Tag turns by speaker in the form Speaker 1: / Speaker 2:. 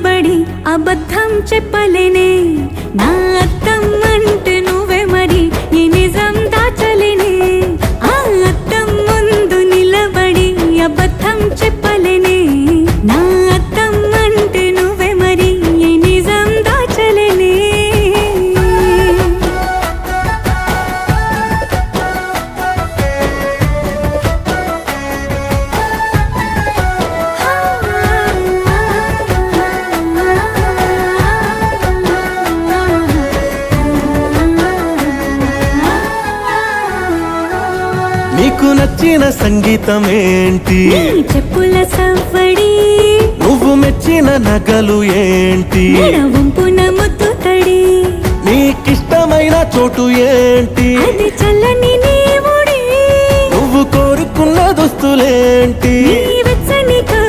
Speaker 1: నిలబడి అబద్ధం చెప్పలేనే నా అద్దం అంటే నువ్వే మరి ఈ నిజం దాచలేనే ఆ అద్దం ముందు నిలబడి అబద్ధం చెప్పలేనే నా అద్దం అంటే నువ్వే మరి ఈ నిజం దాచలేనే
Speaker 2: నీకు నచ్చిన సంగీతం ఏంటి
Speaker 1: నీ చెప్పుల సవ్వడి
Speaker 2: నువ్వు మెచ్చిన నగలు ఏంటి
Speaker 1: వంపున ముద్దు తడి
Speaker 2: నీకిష్టమైన చోటు ఏంటి
Speaker 1: అది చల్లని నీ ఒడి
Speaker 2: నువ్వు కోరుకున్న దుస్తులేంటి
Speaker 1: నీ